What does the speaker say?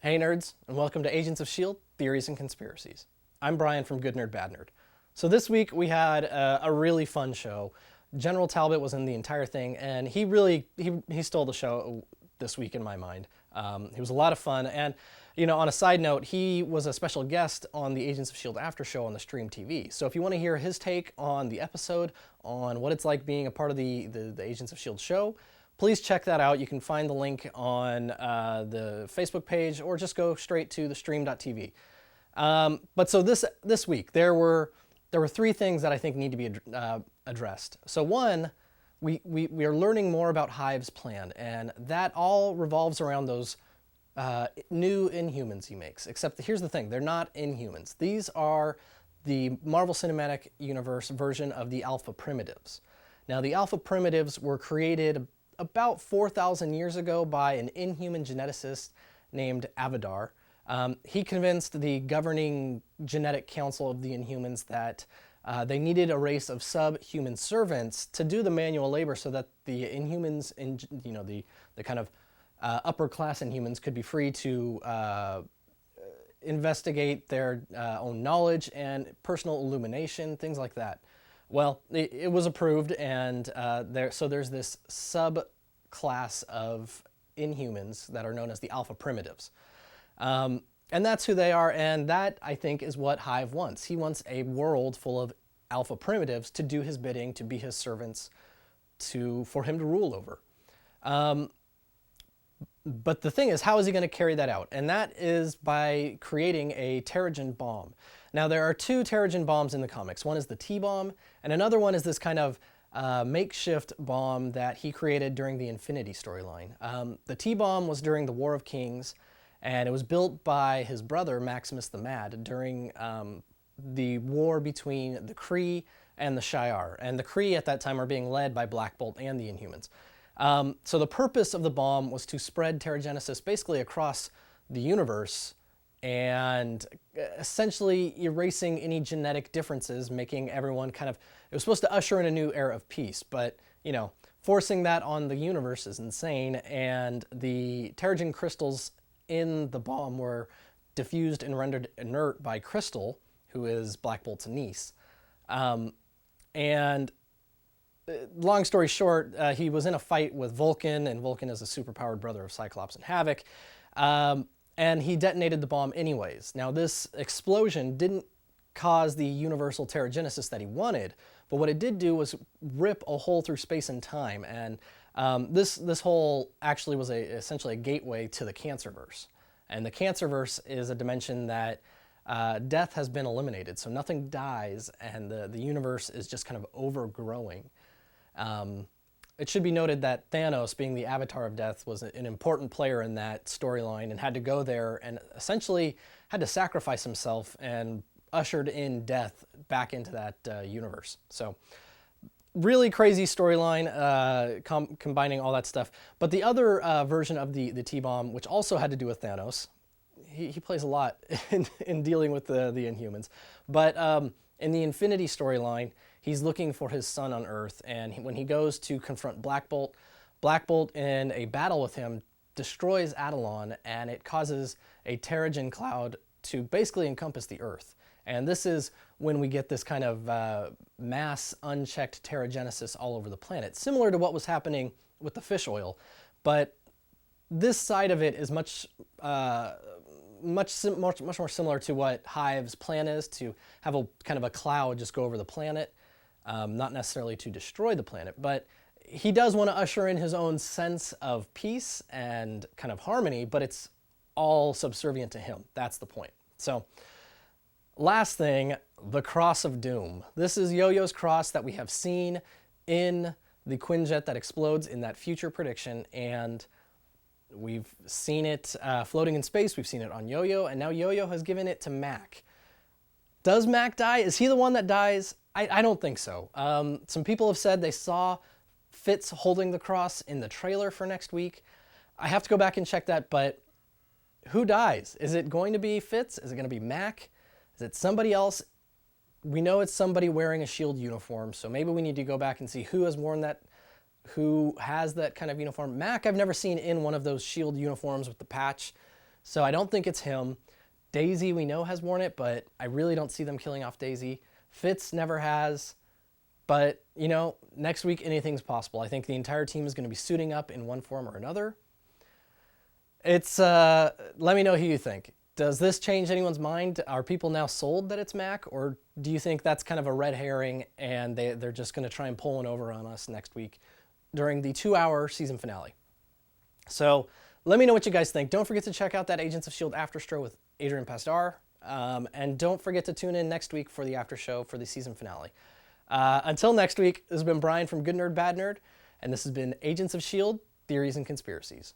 Hey nerds, and welcome to Agents of S.H.I.E.L.D. Theories and Conspiracies. I'm Brian from Good Nerd Bad Nerd. So this week we had a really fun show. General Talbot was in the entire thing, and he stole the show this week in my mind. He was a lot of fun, and on a side note, he was a special guest on the Agents of S.H.I.E.L.D. after show on the Stream TV. So if you want to hear his take on the episode, on what it's like being a part of the Agents of S.H.I.E.L.D. show, please check that out. You can find the link on the Facebook page or just go straight to the stream.tv. But so this week, there were three things that I think need to be addressed. So one, we are learning more about Hive's plan, and that all revolves around those new Inhumans he makes. Except here's the thing, they're not Inhumans. These are the Marvel Cinematic Universe version of the Alpha Primitives. Now the Alpha Primitives were created about 4,000 years ago by an Inhuman geneticist named Avidar. He convinced the governing genetic council of the Inhumans that they needed a race of subhuman servants to do the manual labor so that the Inhumans, the kind of upper class Inhumans could be free to investigate their own knowledge and personal illumination, things like that. Well, it was approved, and there's this subclass of Inhumans that are known as the Alpha Primitives. And that's who they are, and that, I think, is what Hive wants. He wants a world full of Alpha Primitives to do his bidding, to be his servants, for him to rule over. But the thing is, how is he going to carry that out? And that is by creating a Terrigen Bomb. Now, there are two Terrigen Bombs in the comics. One is the T-Bomb, and another one is this kind of makeshift bomb that he created during the Infinity storyline. The T-Bomb was during the War of Kings, and it was built by his brother, Maximus the Mad, during the war between the Kree and the Shi'ar. And the Kree at that time are being led by Black Bolt and the Inhumans. So the purpose of the bomb was to spread Terrigenesis basically across the universe and essentially erasing any genetic differences, making everyone it was supposed to usher in a new era of peace, but, forcing that on the universe is insane, and the Terrigen crystals in the bomb were diffused and rendered inert by Crystal, who is Black Bolt's niece. And long story short, he was in a fight with Vulcan, and Vulcan is a superpowered brother of Cyclops and Havoc, and he detonated the bomb anyways. Now, this explosion didn't cause the universal Terrigenesis that he wanted, but what it did do was rip a hole through space and time, and this hole actually was essentially a gateway to the Cancerverse. And the Cancerverse is a dimension that death has been eliminated, so nothing dies, and the universe is just kind of overgrowing. It should be noted that Thanos, being the avatar of death, was an important player in that storyline and had to go there and essentially had to sacrifice himself and ushered in death back into that universe. So really crazy storyline, combining all that stuff. But the other version of the T-Bomb, which also had to do with Thanos, he plays a lot in dealing with the Inhumans. But in the Infinity storyline, he's looking for his son on Earth, and when he goes to confront Black Bolt in a battle with him destroys Adelon, and it causes a Terrigen cloud to basically encompass the Earth. And this is when we get this kind of mass unchecked Terrigenesis all over the planet, similar to what was happening with the fish oil. But this side of it is much more similar to what Hive's plan is, to have a kind of a cloud just go over the planet. Not necessarily to destroy the planet, but he does want to usher in his own sense of peace and kind of harmony, but it's all subservient to him. That's the point. So, last thing, the Cross of Doom. This is Yo-Yo's cross that we have seen in the Quinjet that explodes in that future prediction, and we've seen it floating in space, we've seen it on Yo-Yo, and now Yo-Yo has given it to Mac. Does Mac die? Is he the one that dies? I don't think so. Some people have said they saw Fitz holding the cross in the trailer for next week. I have to go back and check that, but who dies? Is it going to be Fitz? Is it going to be Mac? Is it somebody else? We know it's somebody wearing a S.H.I.E.L.D. uniform, so maybe we need to go back and see who has worn that, who has that kind of uniform. Mac, I've never seen in one of those S.H.I.E.L.D. uniforms with the patch. So I don't think it's him. Daisy, we know, has worn it, but I really don't see them killing off Daisy. Fitz never has. But, you know, next week, anything's possible. I think the entire team is going to be suiting up in one form or another. It's, let me know who you think. Does this change anyone's mind? Are people now sold that it's Mac? Or do you think that's kind of a red herring and they're just going to try and pull one over on us next week during the 2-hour season finale? So let me know what you guys think. Don't forget to check out that Agents of S.H.I.E.L.D. after show with Adrian Pasdar. And don't forget to tune in next week for the after show for the season finale. Until next week, this has been Brian from Good Nerd, Bad Nerd, and this has been Agents of S.H.I.E.L.D. Theories and Conspiracies.